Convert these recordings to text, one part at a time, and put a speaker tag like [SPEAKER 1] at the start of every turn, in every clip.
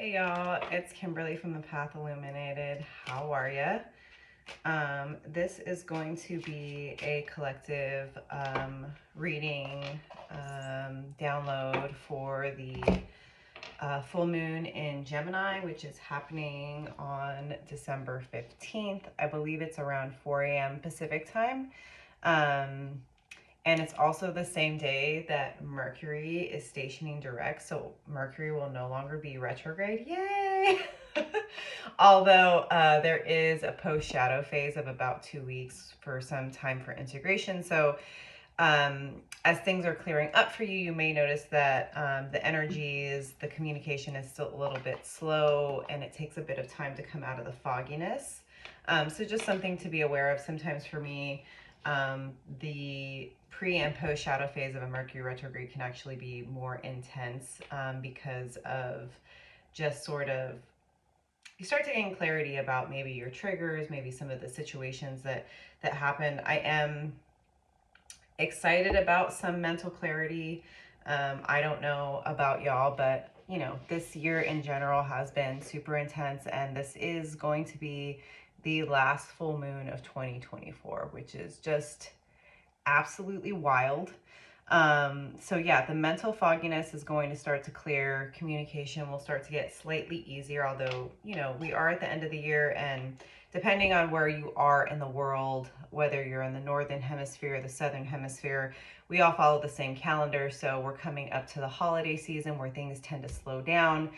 [SPEAKER 1] Hey y'all, it's Kimberly from The Path Illuminated. How are ya? This is going to be a collective reading download for the full moon in Gemini, which is happening on December 15th. I believe it's around 4 a.m. Pacific time. And it's also the same day that Mercury is stationing direct, so Mercury will no longer be retrograde. Yay! Although there is a post-shadow phase of about 2 weeks for some time for integration. So as things are clearing up for you, you may notice that the energies, the communication is still a little bit slow, and it takes a bit of time to come out of the fogginess. So just something to be aware of. Sometimes for me, the pre and post shadow phase of a Mercury retrograde can actually be more intense because of just sort of, you start to gain clarity about maybe your triggers, maybe some of the situations that happened. I am excited about some mental clarity. I don't know about y'all, but you know, this year in general has been super intense, and this is going to be the last full moon of 2024, which is just absolutely wild. So yeah, the mental fogginess is going to start to clear. Communication will start to get slightly easier, although, you know, we are at the end of the year, and depending on where you are in the world, whether you're in the northern hemisphere or the southern hemisphere, we all follow the same calendar. So we're coming up to the holiday season where things tend to slow down.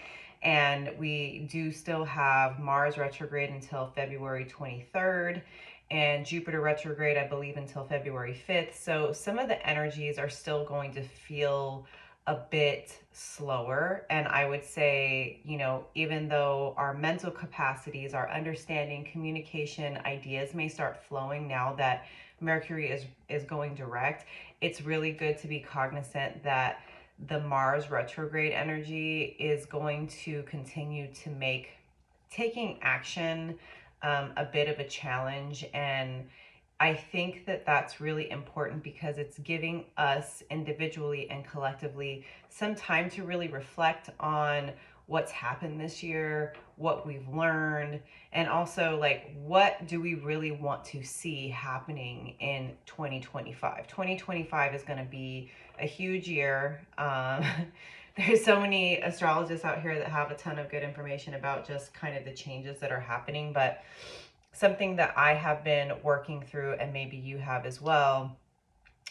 [SPEAKER 1] And we do still have Mars retrograde until February 23rd. And Jupiter retrograde, I believe, until February 5th. So some of the energies are still going to feel a bit slower. And I would say, you know, even though our mental capacities, our understanding, communication, ideas may start flowing now that Mercury is going direct, it's really good to be cognizant that the Mars retrograde energy is going to continue to make taking action a bit of a challenge. And I think that that's really important because it's giving us individually and collectively some time to really reflect on what's happened this year, what we've learned, and also like what do we really want to see happening in 2025. 2025 is going to be a huge year. There's so many astrologists out here that have a ton of good information about just kind of the changes that are happening, but something that I have been working through, and maybe you have as well,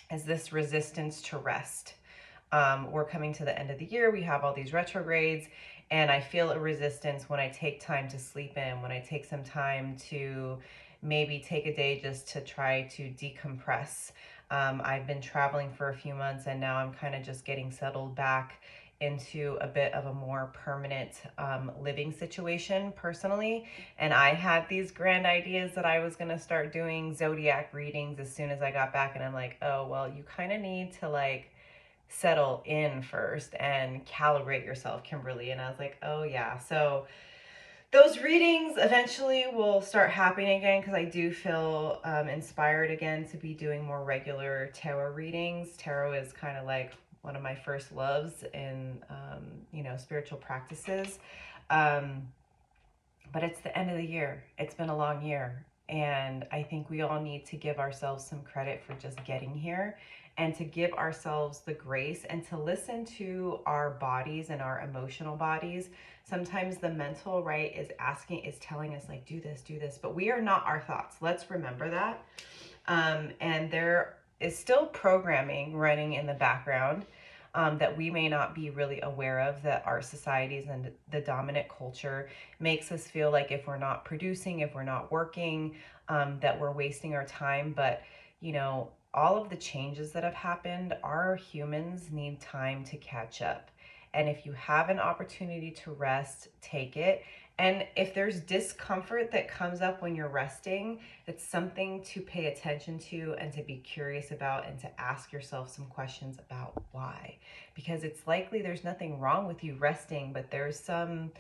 [SPEAKER 1] is this resistance to rest. We're coming to the end of the year. We have all these retrogrades, and I feel a resistance when I take time to sleep in, when I take some time to maybe take a day just to try to decompress. I've been traveling for a few months, and now I'm kind of just getting settled back into a bit of a more permanent living situation personally. And I had these grand ideas that I was going to start doing zodiac readings as soon as I got back. And I'm like, oh, well, you kind of need to like settle in first and calibrate yourself, Kimberly. And I was like, oh yeah. So those readings eventually will start happening again because I do feel inspired again to be doing more regular tarot readings. Tarot is kind of like one of my first loves in, you know, spiritual practices. But it's the end of the year. It's been a long year. And I think we all need to give ourselves some credit for just getting here, and to give ourselves the grace and to listen to our bodies and our emotional bodies. Sometimes the mental, right, is telling us like, do this, but we are not our thoughts. Let's remember that. And there is still programming running in the background that we may not be really aware of, that our societies and the dominant culture makes us feel like if we're not producing, if we're not working, that we're wasting our time. But, you know, all of the changes that have happened, our humans need time to catch up. And if you have an opportunity to rest, take it. And if there's discomfort that comes up when you're resting, it's something to pay attention to and to be curious about, and to ask yourself some questions about why. Because it's likely there's nothing wrong with you resting, but there's some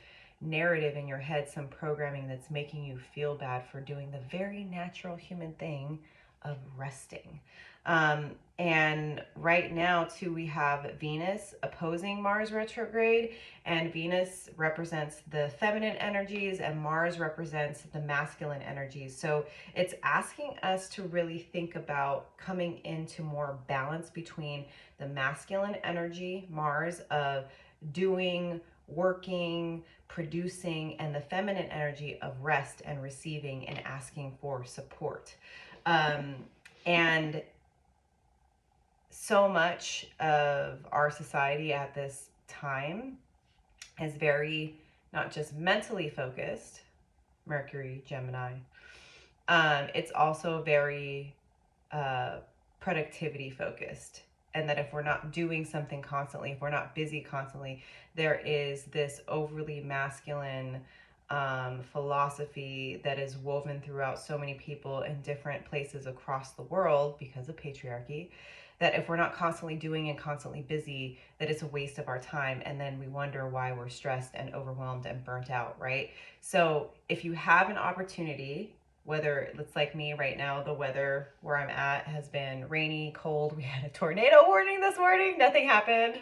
[SPEAKER 1] narrative in your head, some programming that's making you feel bad for doing the very natural human thing of resting. And right now, too, we have Venus opposing Mars retrograde, and Venus represents the feminine energies, and Mars represents the masculine energies. So it's asking us to really think about coming into more balance between the masculine energy, Mars, of doing, working, producing, and the feminine energy of rest and receiving and asking for support. Um, and so much of our society at this time is very not just mentally focused, Mercury, Gemini. It's also very uh, productivity focused. And that if we're not doing something constantly, if we're not busy constantly, there is this overly masculine philosophy that is woven throughout so many people in different places across the world because of patriarchy, that if we're not constantly doing and constantly busy, that it's a waste of our time. And then we wonder why we're stressed and overwhelmed and burnt out, right? So if you have an opportunity, whether it's like me right now, the weather where I'm at has been rainy, cold. We had a tornado warning this morning. Nothing happened.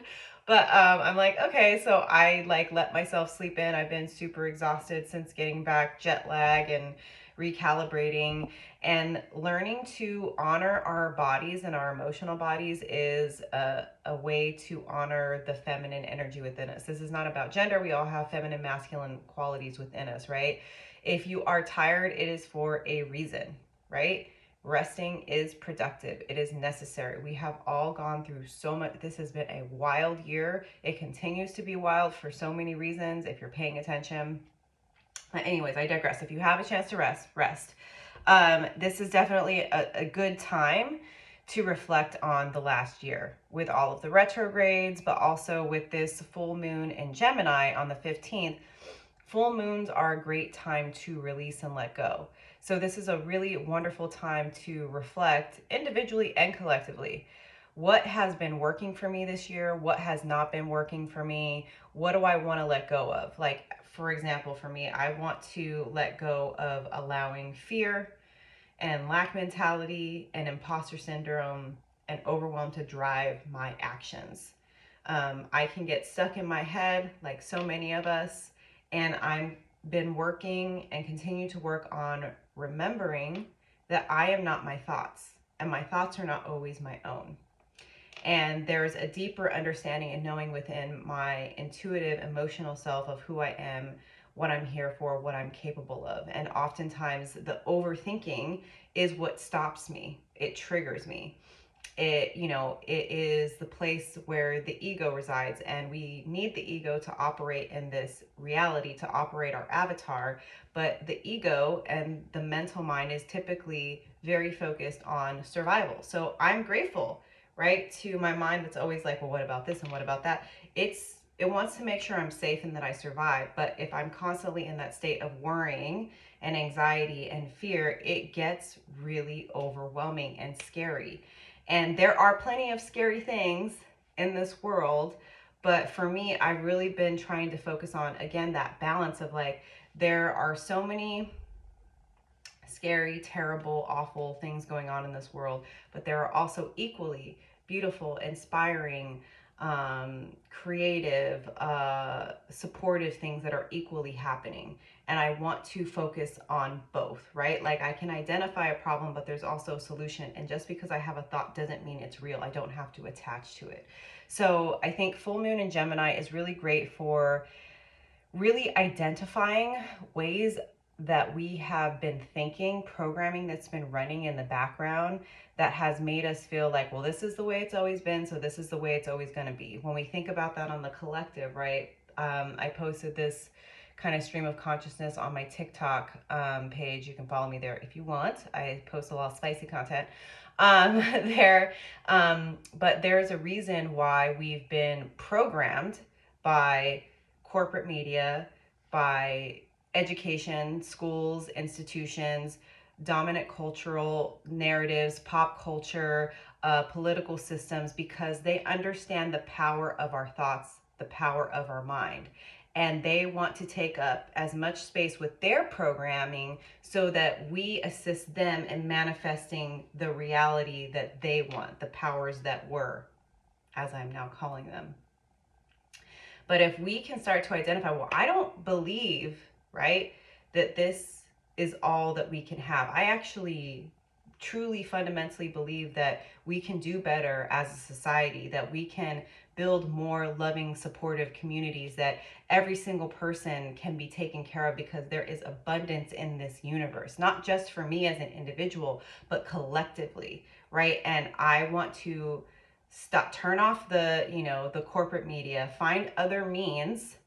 [SPEAKER 1] But I'm like, okay, so I like let myself sleep in. I've been super exhausted since getting back, jet lag and recalibrating, and learning to honor our bodies and our emotional bodies is a way to honor the feminine energy within us. This is not about gender. We all have feminine, masculine qualities within us, right? If you are tired, it is for a reason, right? Resting is productive. It is necessary. We have all gone through so much. This has been a wild year. It continues to be wild for so many reasons if you're paying attention. Anyways, I digress. If you have a chance to rest, rest. This is definitely a good time to reflect on the last year with all of the retrogrades, but also with this full moon in Gemini on the 15th. Full moons are a great time to release and let go. So this is a really wonderful time to reflect individually and collectively. What has been working for me this year? What has not been working for me? What do I want to let go of? Like, for example, for me, I want to let go of allowing fear and lack mentality and imposter syndrome and overwhelm to drive my actions. I can get stuck in my head like so many of us, and I've been working and continue to work on remembering that I am not my thoughts, and my thoughts are not always my own. And there's a deeper understanding and knowing within my intuitive, emotional self of who I am, what I'm here for, what I'm capable of. And oftentimes the overthinking is what stops me. It triggers me. It is the place where the ego resides, and we need the ego to operate in this reality, to operate our avatar. But the ego and the mental mind is typically very focused on survival. So I'm grateful, right, to my mind that's always like, well, what about this and what about that? It wants to make sure I'm safe and that I survive. But if I'm constantly in that state of worrying and anxiety and fear, it gets really overwhelming and scary. And there are plenty of scary things in this world. But for me, I've really been trying to focus on, again, that balance of like, there are so many scary, terrible, awful things going on in this world, but there are also equally beautiful, inspiring, creative, supportive things that are equally happening. And I want to focus on both, right? Like I can identify a problem, but there's also a solution. And just because I have a thought doesn't mean it's real. I don't have to attach to it. So I think full moon in Gemini is really great for really identifying ways that we have been thinking, programming that's been running in the background that has made us feel like, well, this is the way it's always been, so this is the way it's always going to be. When we think about that on the collective, right? I posted this kind of stream of consciousness on my TikTok page. You can follow me there if you want. I post a lot of spicy content there. But there's a reason why we've been programmed by corporate media, by education, schools, institutions, dominant cultural narratives, pop culture, political systems, because they understand the power of our thoughts, the power of our mind. And they want to take up as much space with their programming so that we assist them in manifesting the reality that they want, the powers that were, as I'm now calling them. But if we can start to identify, well, I don't believe, right, that this is all that we can have. I actually truly fundamentally believe that we can do better as a society, that we can build more loving, supportive communities, that every single person can be taken care of because there is abundance in this universe, not just for me as an individual, but collectively, right? And I want to turn off the corporate media, find other means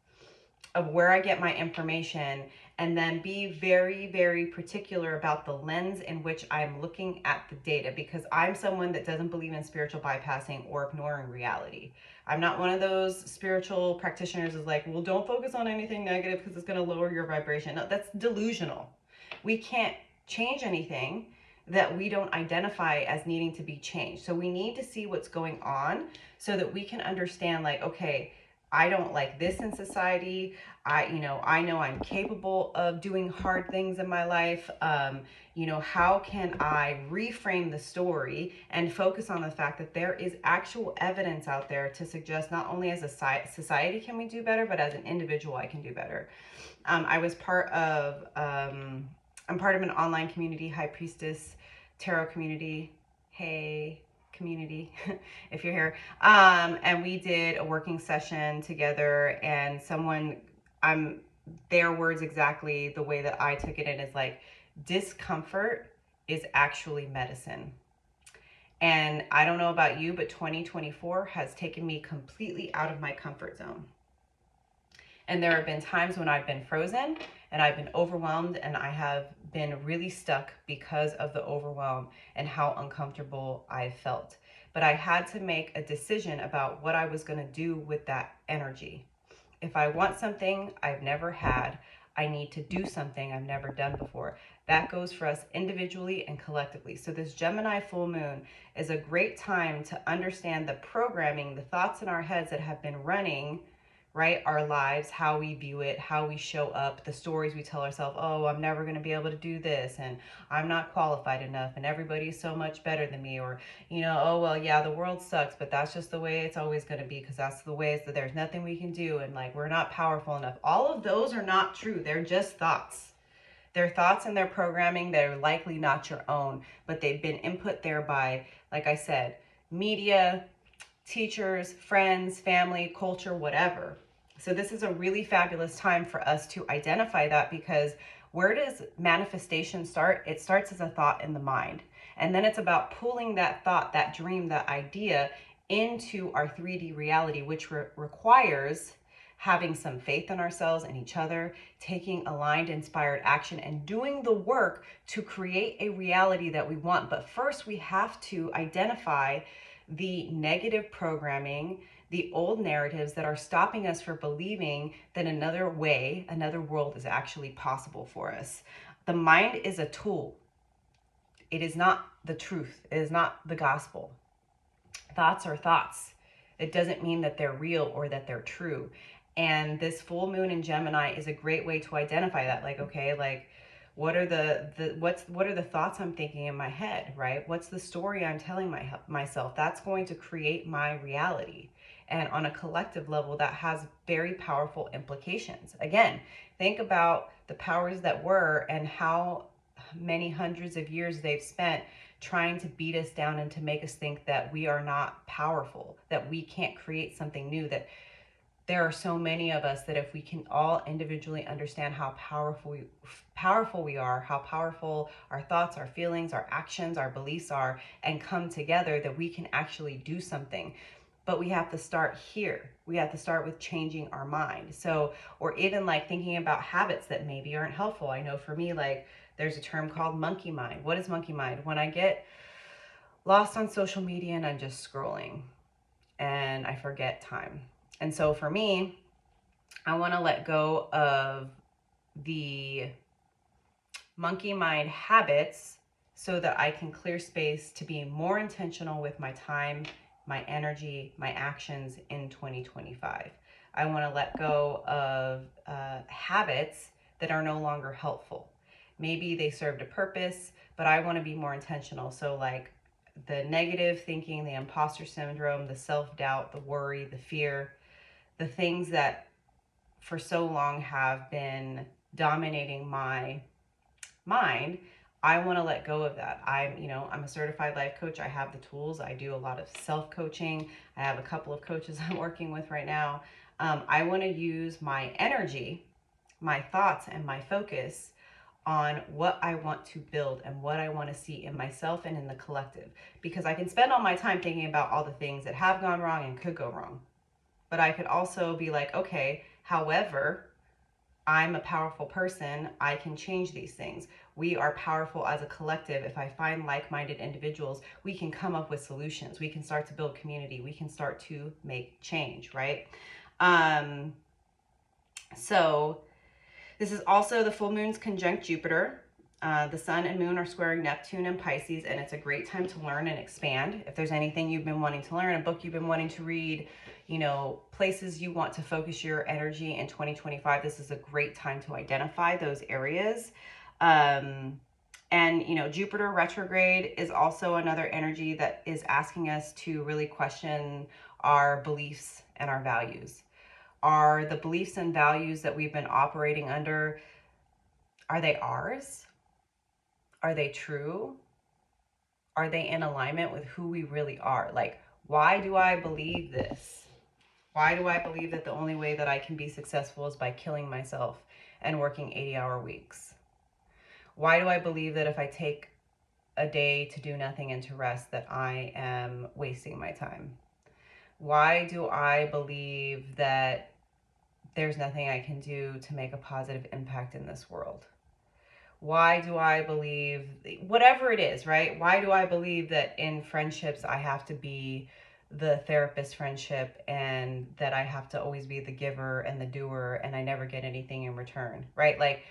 [SPEAKER 1] of where I get my information, and then be very, very particular about the lens in which I'm looking at the data, because I'm someone that doesn't believe in spiritual bypassing or ignoring reality. I'm not one of those spiritual practitioners who's like, well, don't focus on anything negative because it's going to lower your vibration. No, that's delusional. We can't change anything that we don't identify as needing to be changed. So we need to see what's going on so that we can understand, like, okay, I don't like this in society. I know I'm capable of doing hard things in my life. How can I reframe the story and focus on the fact that there is actual evidence out there to suggest not only as a society can we do better, but as an individual I can do better. I'm part of an online community, High Priestess Tarot community. Hey, community, if you're here. And we did a working session together, and their words exactly the way that I took it in is like, discomfort is actually medicine. And I don't know about you, but 2024 has taken me completely out of my comfort zone. And there have been times when I've been frozen and I've been overwhelmed, and I have been really stuck because of the overwhelm and how uncomfortable I felt. But I had to make a decision about what I was going to do with that energy. If I want something I've never had, I need to do something I've never done before. That goes for us individually and collectively. So this Gemini full moon is a great time to understand the programming, the thoughts in our heads that have been running, right? Our lives, how we view it, how we show up, the stories we tell ourselves, oh, I'm never going to be able to do this, and I'm not qualified enough, and everybody's so much better than me, or, oh, well, yeah, the world sucks, but that's just the way it's always going to be because that's the way that there's nothing we can do, and like, we're not powerful enough. All of those are not true. They're just thoughts. They're thoughts and their programming that are likely not your own, but they've been input there by, like I said, media, teachers, friends, family, culture, whatever. So this is a really fabulous time for us to identify that, because where does manifestation start? It starts as a thought in the mind. And then it's about pulling that thought, that dream, that idea into our 3D reality, which requires having some faith in ourselves and each other, taking aligned, inspired action, and doing the work to create a reality that we want. But first, we have to identify the negative programming, the old narratives that are stopping us from believing that another way, another world is actually possible for us. The mind is a tool. It is not the truth. It is not the gospel. Thoughts are thoughts. It doesn't mean that they're real or that they're true. And this full moon in Gemini is a great way to identify that. Like, okay, like, what are the thoughts I'm thinking in my head, right? What's the story I'm telling myself? That's going to create my reality. And on a collective level, that has very powerful implications. Again, think about the powers that were and how many hundreds of years they've spent trying to beat us down and to make us think that we are not powerful, that we can't create something new, that there are so many of us that if we can all individually understand how powerful we are, how powerful our thoughts, our feelings, our actions, our beliefs are, and come together, that we can actually do something. But we have to start here. We have to start with changing our mind. So, or even like thinking about habits that maybe aren't helpful. I know for me, like, there's a term called monkey mind. What is monkey mind? When I get lost on social media and I'm just scrolling and I forget time. And so for me, I want to let go of the monkey mind habits so that I can clear space to be more intentional with my time, my energy, my actions in 2025. I want to let go of habits that are no longer helpful. Maybe they served a purpose, but I want to be more intentional. So, like the negative thinking, the imposter syndrome, the self doubt, the worry, the fear, the things that for so long have been dominating my mind, I want to let go of that. I'm a certified life coach. I have the tools. I do a lot of self-coaching. I have a couple of coaches I'm working with right now. I want to use my energy, my thoughts, and my focus on what I want to build and what I want to see in myself and in the collective. Because I can spend all my time thinking about all the things that have gone wrong and could go wrong. But I could also be like, okay, however, I'm a powerful person. I can change these things. We are powerful as a collective. If I find like-minded individuals, we can come up with solutions. We can start to build community. We can start to make change, right? So this is also the full moon's conjunct Jupiter. The sun and moon are squaring Neptune and Pisces, and it's a great time to learn and expand. If there's anything you've been wanting to learn, a book you've been wanting to read, places you want to focus your energy in 2025, this is a great time to identify those areas. And Jupiter retrograde is also another energy that is asking us to really question our beliefs and our values. Are the beliefs and values that we've been operating under, are they ours? Are they true? Are they in alignment with who we really are? Like, why do I believe this? Why do I believe that the only way that I can be successful is by killing myself and working 80-hour weeks? Why do I believe that if I take a day to do nothing and to rest, that I am wasting my time? Why do I believe that there's nothing I can do to make a positive impact in this world? Why do I believe, whatever it is, right? Why do I believe that in friendships I have to be the therapist friendship and that I have to always be the giver and the doer and I never get anything in return, right? Like,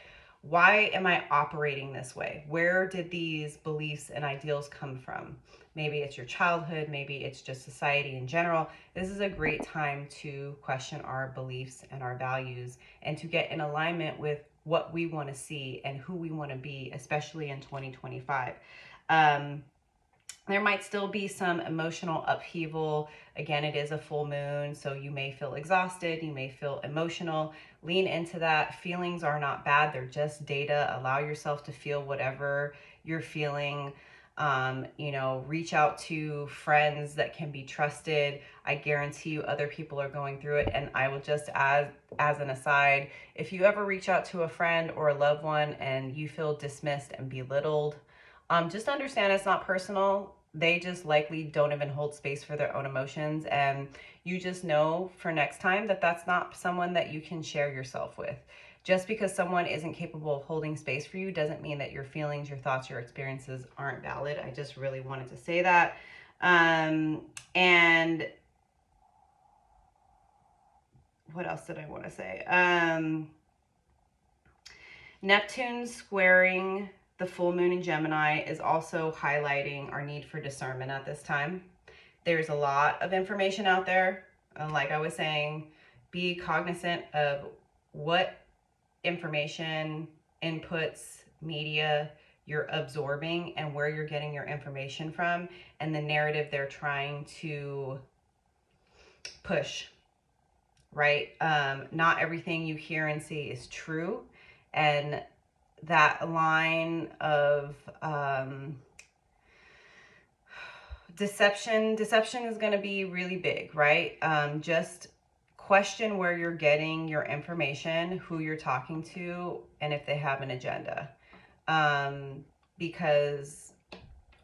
[SPEAKER 1] why am I operating this way? Where did these beliefs and ideals come from? Maybe it's your childhood, maybe it's just society in general. This is a great time to question our beliefs and our values and to get in alignment with what we want to see and who we want to be, especially in 2025. There might still be some emotional upheaval. Again, it is a full moon, so you may feel exhausted, you may feel emotional. Lean into that. Feelings are not bad, they're just data. Allow yourself to feel whatever you're feeling. Reach out to friends that can be trusted. I guarantee you other people are going through it. And I will just add, as an aside, if you ever reach out to a friend or a loved one and you feel dismissed and belittled, just understand it's not personal. They just likely don't even hold space for their own emotions. And you just know for next time that that's not someone that you can share yourself with. Just because someone isn't capable of holding space for you doesn't mean that your feelings, your thoughts, your experiences aren't valid. I just really wanted to say that. And what else did I want to say? Neptune squaring the full moon in Gemini is also highlighting our need for discernment at this time. There's a lot of information out there. And like I was saying, be cognizant of what information, inputs, media you're absorbing and where you're getting your information from and the narrative they're trying to push, right? Not everything you hear and see is true. And that line of deception is going to be really big, right? Just question where you're getting your information, who you're talking to, and if they have an agenda. Because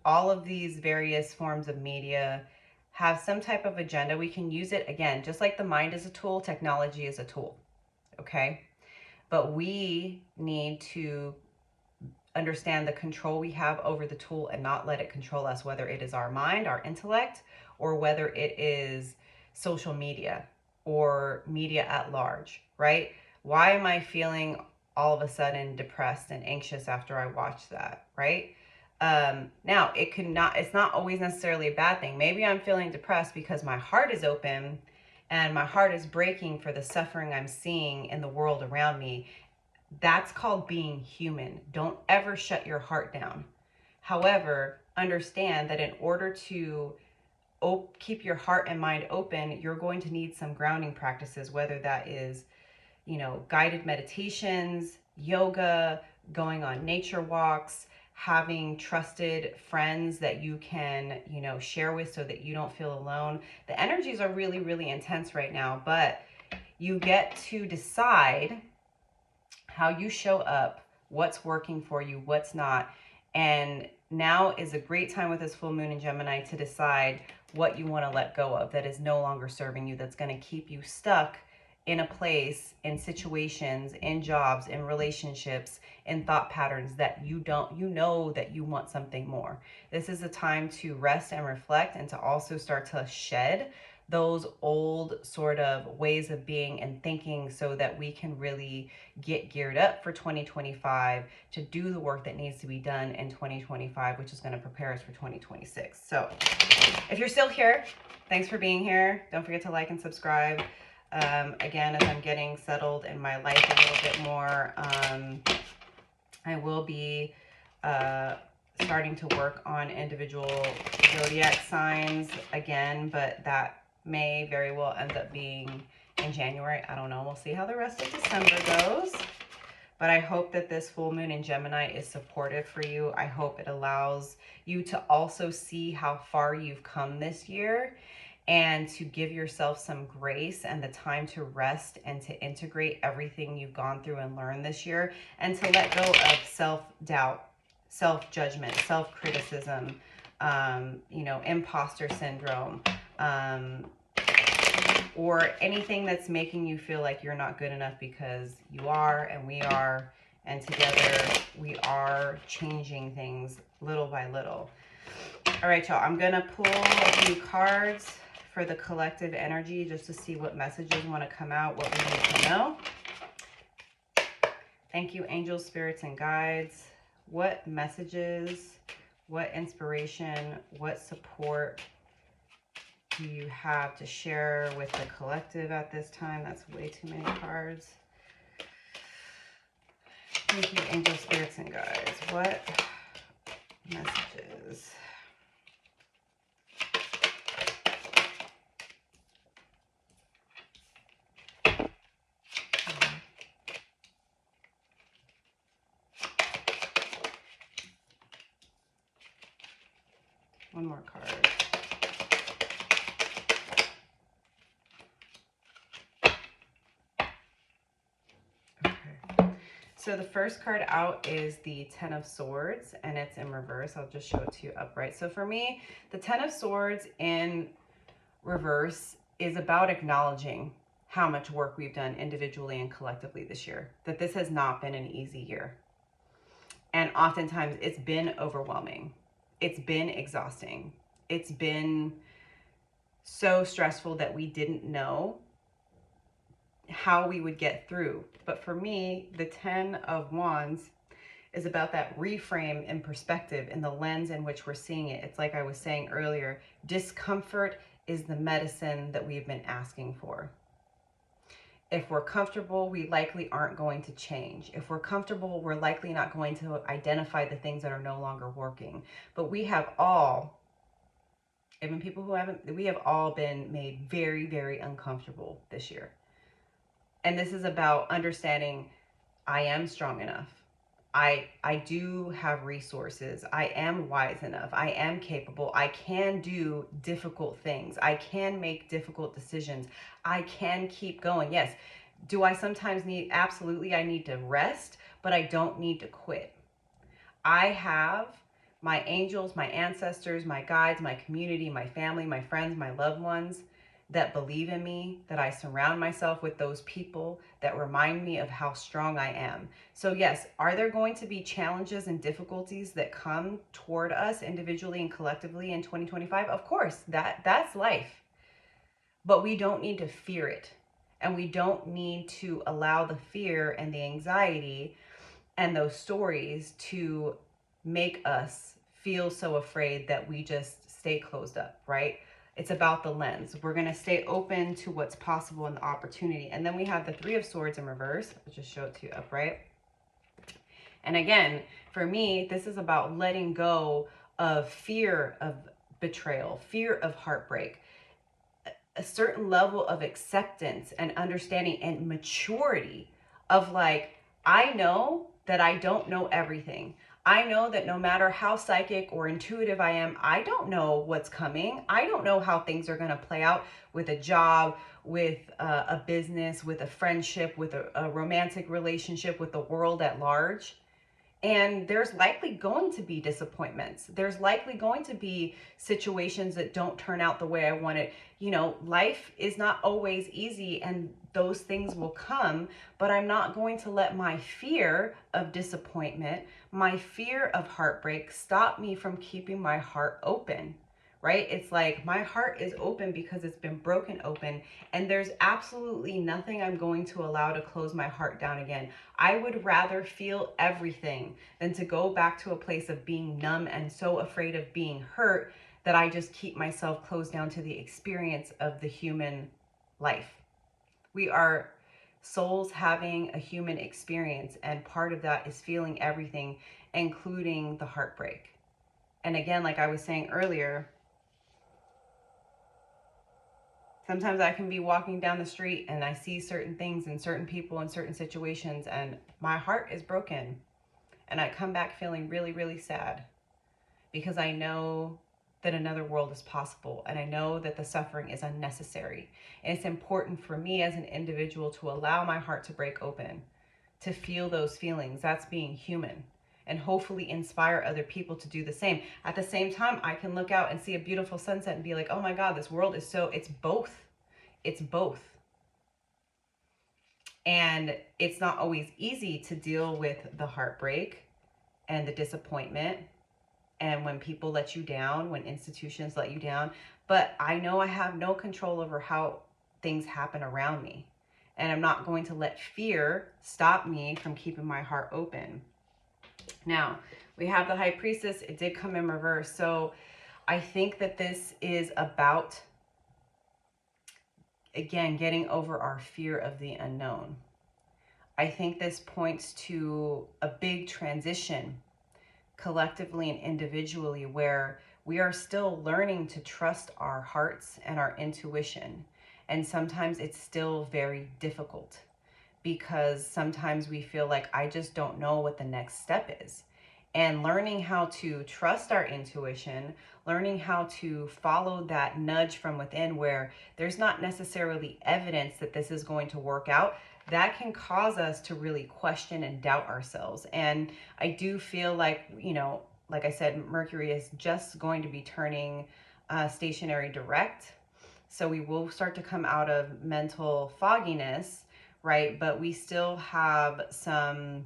[SPEAKER 1] all of these various forms of media have some type of agenda. We can use it, again, just like the mind is a tool, technology is a tool, okay? But we need to understand the control we have over the tool and not let it control us, whether it is our mind, our intellect, or whether it is social media or media at large, right? Why am I feeling all of a sudden depressed and anxious after I watch that, right? Now, it's not always necessarily a bad thing. Maybe I'm feeling depressed because my heart is open and my heart is breaking for the suffering I'm seeing in the world around me. That's called being human. Don't ever shut your heart down. However, understand that in order to keep your heart and mind open, you're going to need some grounding practices, whether that is, guided meditations, yoga, going on nature walks, having trusted friends that you can, share with so that you don't feel alone. The energies are really, really intense right now, but you get to decide how you show up, what's working for you, what's not. And now is a great time with this full moon in Gemini to decide what you want to let go of that is no longer serving you, that's going to keep you stuck in a place, in situations, in jobs, in relationships, in thought patterns that you know that you want something more. This is a time to rest and reflect, and to also start to shed those old sort of ways of being and thinking, so that we can really get geared up for 2025 to do the work that needs to be done in 2025, which is going to prepare us for 2026. So if you're still here, thanks for being here. Don't forget to like and subscribe. Again, as I'm getting settled in my life a little bit more, I will be starting to work on individual zodiac signs again, but that may very well end up being in January. I don't know. We'll see how the rest of December goes. But I hope that this full moon in Gemini is supportive for you. I hope it allows you to also see how far you've come this year, and to give yourself some grace and the time to rest and to integrate everything you've gone through and learned this year, and to let go of self-doubt, self-judgment, self-criticism, imposter syndrome, or anything that's making you feel like you're not good enough, because you are, and we are, and together we are changing things little by little. All right, y'all, I'm gonna pull a few cards for the collective energy just to see what messages want to come out, what we need to know. Thank you, angels, spirits, and guides. What messages, what inspiration, what support do you have to share with the collective at this time? That's way too many cards. Thank you, angels, spirits, and guides. What messages? One more card. Okay. So the first card out is the Ten of Swords, and it's in reverse. I'll just show it to you upright. So for me, the Ten of Swords in reverse is about acknowledging how much work we've done individually and collectively this year. That this has not been an easy year. And oftentimes it's been overwhelming. It's been exhausting. It's been so stressful that we didn't know how we would get through. But for me, the 10 of Wands is about that reframe in perspective, in the lens in which we're seeing it. It's like I was saying earlier, discomfort is the medicine that we've been asking for. If we're comfortable, we likely aren't going to change. If we're comfortable, we're likely not going to identify the things that are no longer working. But we have all, even people who haven't, we have all been made very, very uncomfortable this year. And this is about understanding I am strong enough. I do have resources. I am wise enough. I am capable. I can do difficult things. I can make difficult decisions. I can keep going. Yes. Do I sometimes need, absolutely, I need to rest, but I don't need to quit. I have my angels, my ancestors, my guides, my community, my family, my friends, my loved ones that believe in me, that I surround myself with those people that remind me of how strong I am. So yes, are there going to be challenges and difficulties that come toward us individually and collectively in 2025? Of course, that's life. But we don't need to fear it. And we don't need to allow the fear and the anxiety and those stories to make us feel so afraid that we just stay closed up, right? It's about the lens. We're going to stay open to what's possible and the opportunity. And then we have the Three of Swords in reverse. I'll just show it to you upright. And again, for me, this is about letting go of fear of betrayal, fear of heartbreak, a certain level of acceptance and understanding and maturity of like, I know that I don't know everything. I know that no matter how psychic or intuitive I am, I don't know what's coming. I don't know how things are going to play out with a job, with a business, with a friendship, with a romantic relationship, with the world at large. And there's likely going to be disappointments. There's likely going to be situations that don't turn out the way I want it. You know, life is not always easy and those things will come, but I'm not going to let my fear of disappointment, my fear of heartbreak stop me from keeping my heart open. Right? It's like my heart is open because it's been broken open, and there's absolutely nothing I'm going to allow to close my heart down again. I would rather feel everything than to go back to a place of being numb and so afraid of being hurt that I just keep myself closed down to the experience of the human life. We are souls having a human experience, and part of that is feeling everything, including the heartbreak. And again, like I was saying earlier, sometimes I can be walking down the street and I see certain things and certain people in certain situations and my heart is broken. And I come back feeling really, really sad because I know that another world is possible. And I know that the suffering is unnecessary. And it's important for me as an individual to allow my heart to break open, to feel those feelings. That's being human. And hopefully inspire other people to do the same. At the same time, I can look out and see a beautiful sunset and be like, oh my God, this world is so, it's both. It's both. And it's not always easy to deal with the heartbreak and the disappointment and when people let you down, when institutions let you down. But I know I have no control over how things happen around me. And I'm not going to let fear stop me from keeping my heart open. Now, we have the High Priestess. It did come in reverse. So I think that this is about, again, getting over our fear of the unknown. I think this points to a big transition collectively and individually where we are still learning to trust our hearts and our intuition. And sometimes it's still very difficult because sometimes we feel like I just don't know what the next step is. And learning how to trust our intuition, learning how to follow that nudge from within where there's not necessarily evidence that this is going to work out, that can cause us to really question and doubt ourselves. And I do feel like, you know, like I said, Mercury is just going to be turning stationary direct. So we will start to come out of mental fogginess, right? But we still have some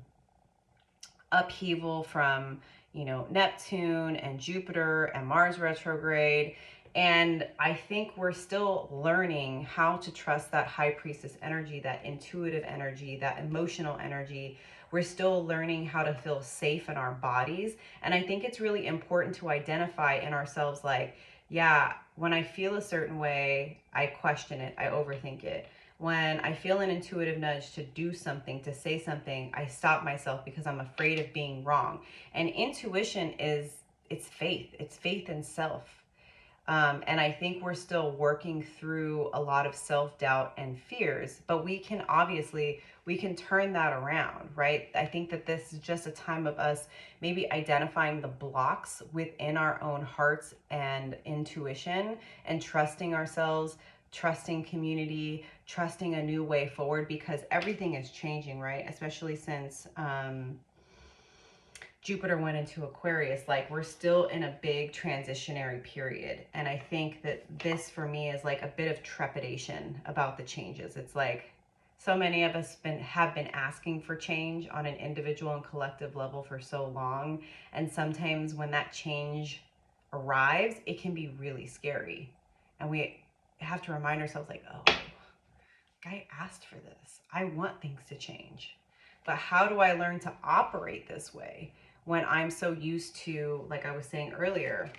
[SPEAKER 1] upheaval from, you know, Neptune and Jupiter and Mars retrograde. And I think we're still learning how to trust that High Priestess energy, that intuitive energy, that emotional energy. We're still learning how to feel safe in our bodies. And I think it's really important to identify in ourselves, like, yeah, when I feel a certain way, I question it, I overthink it. When I feel an intuitive nudge to do something, to say something, I stop myself because I'm afraid of being wrong. And intuition it's faith in self. And I think we're still working through a lot of self-doubt and fears, but we can turn that around, right? I think that this is just a time of us maybe identifying the blocks within our own hearts and intuition and trusting ourselves, trusting community, trusting a new way forward, because everything is changing, right? Especially since Jupiter went into Aquarius. Like, we're still in a big transitionary period. And I think that this for me is like a bit of trepidation about the changes. It's like so many of us have been asking for change on an individual and collective level for so long. And sometimes when that change arrives, it can be really scary. And we have to remind ourselves like, oh, I asked for this. I want things to change. But how do I learn to operate this way when I'm so used to, like I was saying earlier,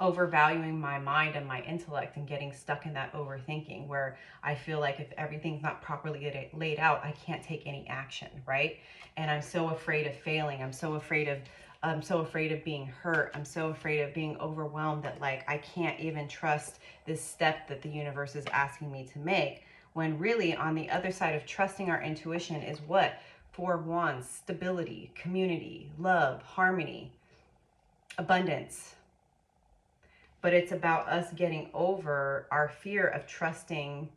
[SPEAKER 1] overvaluing my mind and my intellect and getting stuck in that overthinking where I feel like if everything's not properly laid out, I can't take any action, right? And I'm so afraid of failing. I'm so afraid of being hurt. I'm so afraid of being overwhelmed that like I can't even trust this step that the universe is asking me to make. When really on the other side of trusting our intuition is what? Four of Wands, stability, community, love, harmony, abundance. But it's about us getting over our fear of trusting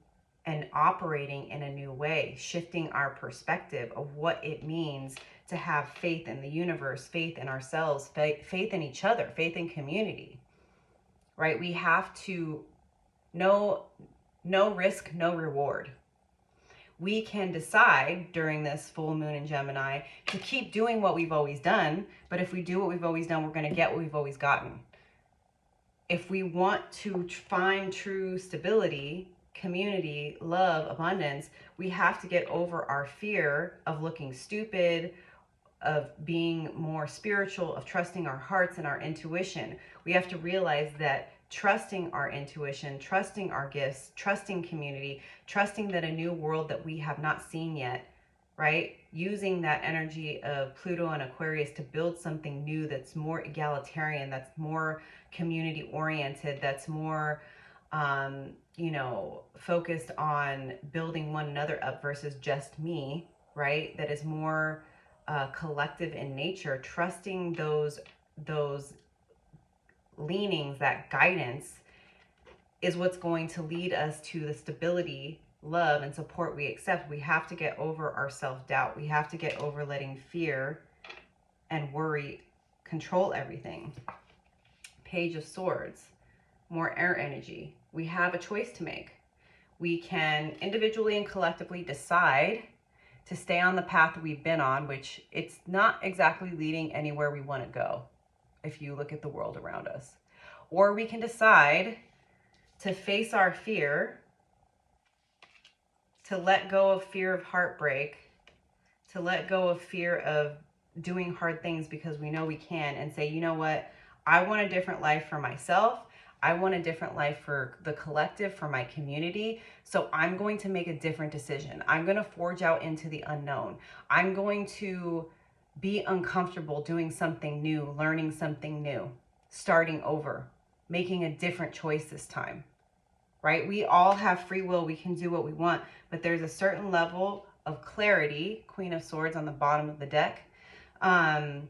[SPEAKER 1] and operating in a new way, shifting our perspective of what it means to have faith in the universe, faith in ourselves, faith in each other, faith in community, right? We have to no risk, no reward. We can decide during this full moon in Gemini to keep doing what we've always done. But if we do what we've always done, we're going to get what we've always gotten. If we want to find true stability, community, love, abundance, we have to get over our fear of looking stupid, of being more spiritual, of trusting our hearts and our intuition. We have to realize that trusting our intuition, trusting our gifts, trusting community, trusting that a new world that we have not seen yet, right? Using that energy of Pluto and Aquarius to build something new that's more egalitarian, that's more community oriented, that's more, focused on building one another up versus just me, right? That is more collective in nature, trusting those leanings, that guidance is what's going to lead us to the stability, love, and support we accept. We have to get over our self-doubt. We have to get over letting fear and worry control everything. Page of Swords, more air energy. We have a choice to make. We can individually and collectively decide to stay on the path that we've been on, which it's not exactly leading anywhere we want to go if you look at the world around us. Or we can decide to face our fear, to let go of fear of heartbreak, to let go of fear of doing hard things because we know we can, and say, you know what, I want a different life for myself. I want a different life for the collective, for my community. So I'm going to make a different decision. I'm going to forge out into the unknown. I'm going to be uncomfortable doing something new, learning something new, starting over, making a different choice this time, right? We all have free will. We can do what we want, but there's a certain level of clarity, Queen of Swords on the bottom of the deck, and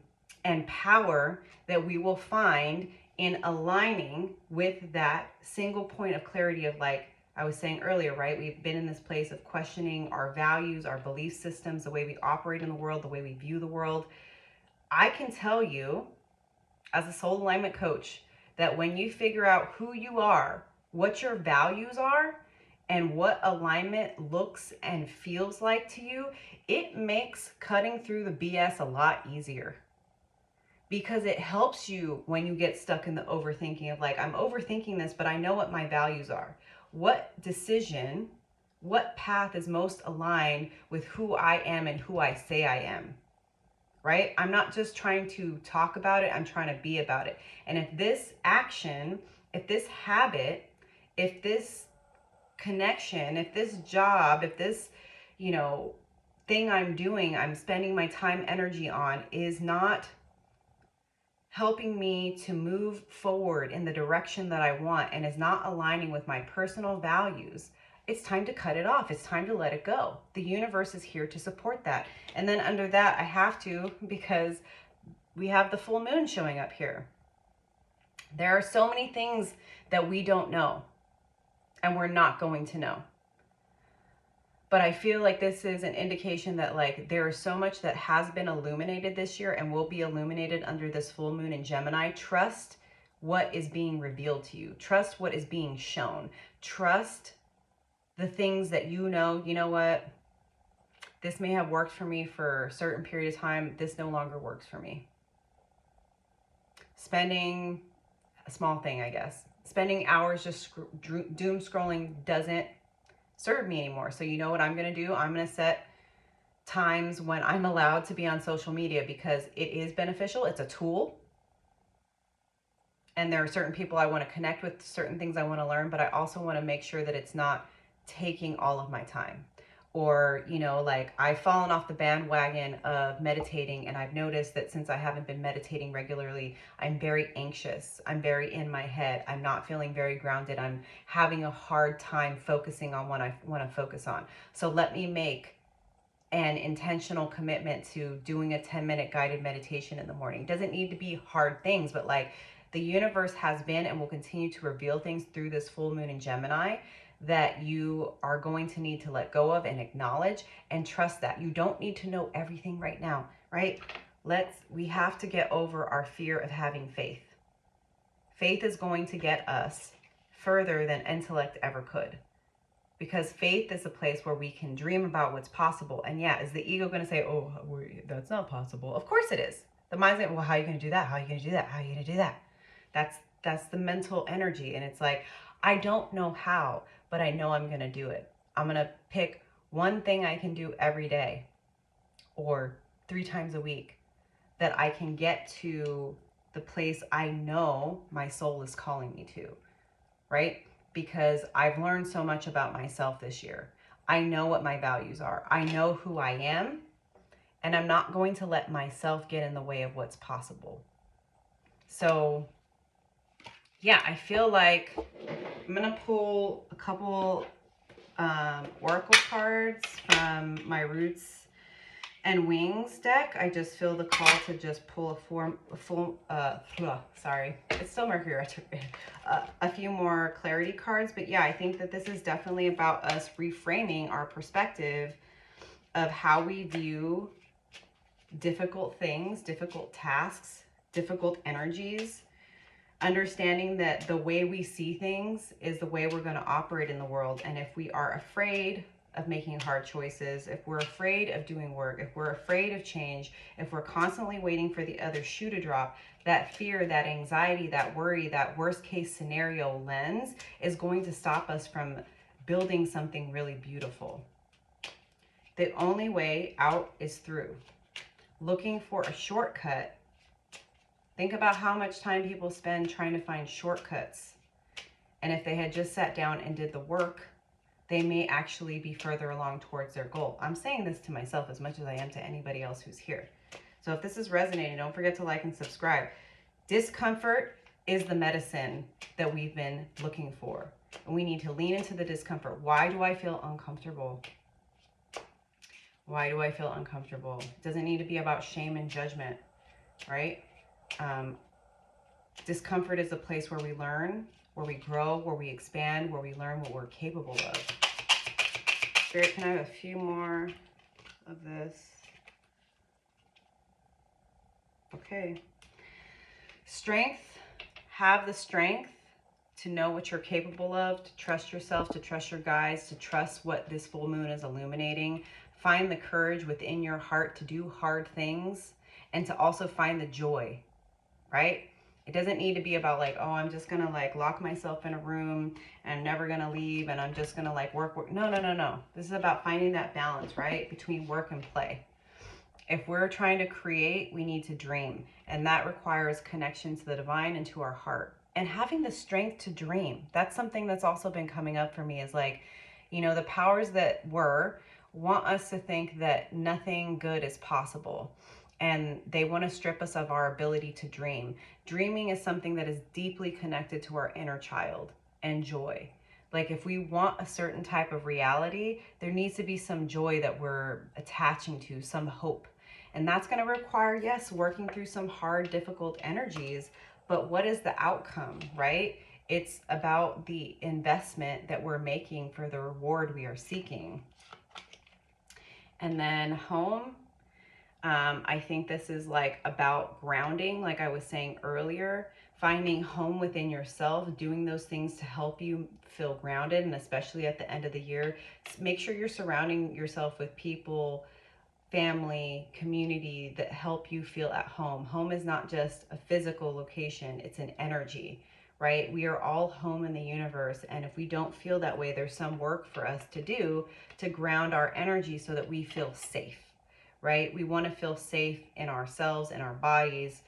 [SPEAKER 1] power that we will find in aligning with that single point of clarity of, like I was saying earlier, right? We've been in this place of questioning our values, our belief systems, the way we operate in the world, the way we view the world. I can tell you as a soul alignment coach that when you figure out who you are, what your values are, and what alignment looks and feels like to you, it makes cutting through the BS a lot easier. Because it helps you when you get stuck in the overthinking of, like, I'm overthinking this, but I know what my values are. What decision, what path is most aligned with who I am and who I say I am, right? I'm not just trying to talk about it, I'm trying to be about it. And if this action, if this habit, if this connection, if this job, if this, thing I'm doing, I'm spending my time, energy on, is not helping me to move forward in the direction that I want and is not aligning with my personal values, it's time to cut it off. It's time to let it go. The universe is here to support that. And then under that, I have to, because we have the full moon showing up here. There are so many things that we don't know and we're not going to know. But I feel like this is an indication that, like, there is so much that has been illuminated this year and will be illuminated under this full moon in Gemini. Trust what is being revealed to you. Trust what is being shown. Trust the things that you know what, this may have worked for me for a certain period of time. This no longer works for me. Spending, a small thing, I guess, spending hours just doom scrolling doesn't serve me anymore. So you know what I'm going to do? I'm going to set times when I'm allowed to be on social media because it is beneficial. It's a tool. and there are certain people I want to connect with, certain things I want to learn, but I also want to make sure that it's not taking all of my time. Or, you know, like I've fallen off the bandwagon of meditating, and I've noticed that since I haven't been meditating regularly, I'm very anxious. I'm very in my head. I'm not feeling very grounded. I'm having a hard time focusing on what I want to focus on. So let me make an intentional commitment to doing a 10-minute guided meditation in the morning. It doesn't need to be hard things, but like the universe has been and will continue to reveal things through this full moon in Gemini that you are going to need to let go of and acknowledge, and trust that you don't need to know everything right now, right? We have to get over our fear of having faith. Faith is going to get us further than intellect ever could. Because faith is a place where we can dream about what's possible. And yeah, is the ego going to say, oh, that's not possible? Of course it is. The mind's like, well, how are you going to do that? How are you going to do that? How are you going to do that? That's the mental energy. And it's like, I don't know how, but I know I'm going to do it. I'm going to pick one thing I can do every day or 3 times a week that I can get to the place I know my soul is calling me to, right? Because I've learned so much about myself this year. I know what my values are. I know who I am, and I'm not going to let myself get in the way of what's possible. So yeah, I feel like I'm going to pull a couple oracle cards from my Roots and Wings deck. I just feel the call to just pull it's still Mercury retrograde, a few more clarity cards. But yeah, I think that this is definitely about us reframing our perspective of how we view difficult things, difficult tasks, difficult energies, understanding that the way we see things is the way we're going to operate in the world. And if we are afraid of making hard choices, if we're afraid of doing work, if we're afraid of change, if we're constantly waiting for the other shoe to drop, that fear, that anxiety, that worry, that worst case scenario lens is going to stop us from building something really beautiful. The only way out is through. Looking for a shortcut. Think about how much time people spend trying to find shortcuts. And if they had just sat down and did the work, they may actually be further along towards their goal. I'm saying this to myself as much as I am to anybody else who's here. So if this is resonating, don't forget to like and subscribe. Discomfort is the medicine that we've been looking for. And we need to lean into the discomfort. Why do I feel uncomfortable? Why do I feel uncomfortable? It doesn't need to be about shame and judgment, right? Discomfort is a place where we learn, where we grow, where we expand, where we learn what we're capable of. Spirit, can I have a few more of this? Okay. Strength. Have the strength to know what you're capable of, to trust yourself, to trust your guides, to trust what this full moon is illuminating. Find the courage within your heart to do hard things, and to also find the joy, right? It doesn't need to be about like, oh, I'm just going to like lock myself in a room and I'm never going to leave and I'm just going to like work. No, no, no, no. This is about finding that balance, right? Between work and play. If we're trying to create, we need to dream. And that requires connection to the divine and to our heart. And having the strength to dream. That's something that's also been coming up for me, is like, you know, the powers that were want us to think that nothing good is possible. And they want to strip us of our ability to dream. Dreaming is something that is deeply connected to our inner child and joy. Like if we want a certain type of reality, there needs to be some joy that we're attaching to, some hope. And that's going to require, yes, working through some hard, difficult energies. But what is the outcome, right? It's about the investment that we're making for the reward we are seeking. And then home. I think this is like about grounding, like I was saying earlier, finding home within yourself, doing those things to help you feel grounded. And especially at the end of the year, make sure you're surrounding yourself with people, family, community that help you feel at home. Home is not just a physical location, it's an energy, right? We are all home in the universe. And if we don't feel that way, there's some work for us to do to ground our energy so that we feel safe. Right? We want to feel safe in ourselves, in our bodies.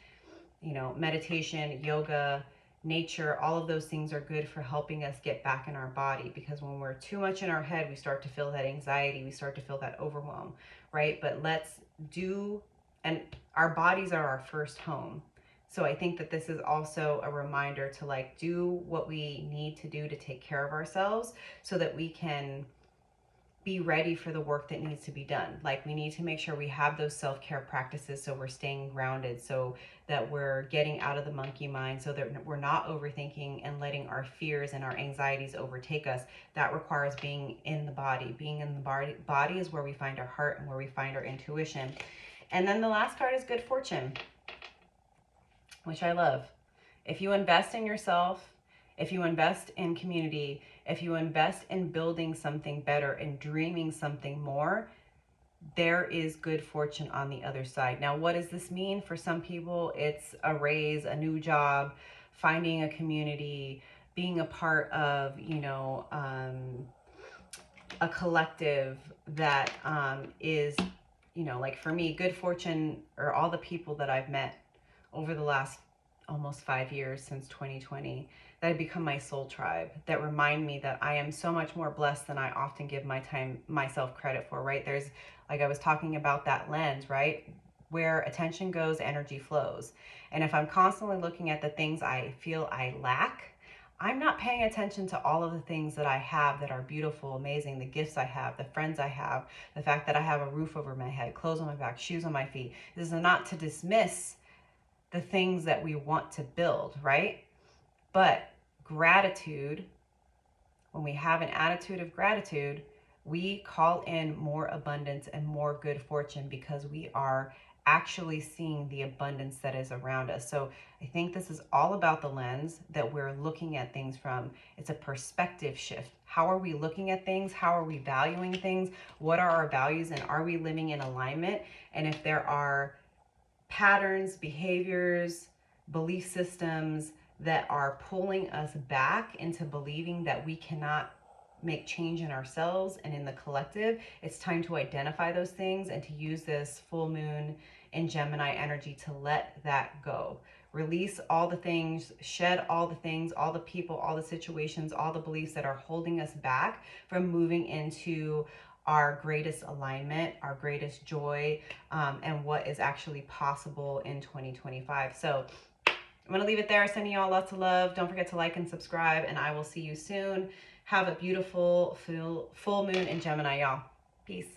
[SPEAKER 1] You know, meditation, yoga, nature, all of those things are good for helping us get back in our body, because when we're too much in our head, we start to feel that anxiety, we start to feel that overwhelm, right? But let's do, and our bodies are our first home. So I think that this is also a reminder to like do what we need to do to take care of ourselves so that we can be ready for the work that needs to be done. Like we need to make sure we have those self-care practices so we're staying grounded, so that we're getting out of the monkey mind, so that we're not overthinking and letting our fears and our anxieties overtake us. That requires being in the body. Being in the body is where we find our heart and where we find our intuition. And then the last card is good fortune, which I love. If you invest in yourself, if you invest in community, if you invest in building something better and dreaming something more, there is good fortune on the other side. Now, what does this mean? For some people, it's a raise, a new job, finding a community, being a part of, a collective that is, like for me, good fortune, or all the people that I've met over the last almost 5 years since 2020 that have become my soul tribe, that remind me that I am so much more blessed than I often give myself credit for, right? There's, like I was talking about, that lens, right? Where attention goes, energy flows. And if I'm constantly looking at the things I feel I lack, I'm not paying attention to all of the things that I have that are beautiful, amazing, the gifts I have, the friends I have, the fact that I have a roof over my head, clothes on my back, shoes on my feet. This is not to dismiss the things that we want to build, right? But gratitude, when we have an attitude of gratitude, we call in more abundance and more good fortune because we are actually seeing the abundance that is around us. So I think this is all about the lens that we're looking at things from. It's a perspective shift. How are we looking at things? How are we valuing things? What are our values, and are we living in alignment? And if there are patterns, behaviors, belief systems that are pulling us back into believing that we cannot make change in ourselves and in the collective, it's time to identify those things and to use this full moon in Gemini energy to let that go. Release all the things, shed all the things, all the people, all the situations, all the beliefs that are holding us back from moving into our greatest alignment, our greatest joy, and what is actually possible in 2025. So I'm going to leave it there. Sending y'all lots of love. Don't forget to like and subscribe, and I will see you soon. Have a beautiful full moon in Gemini, y'all. Peace.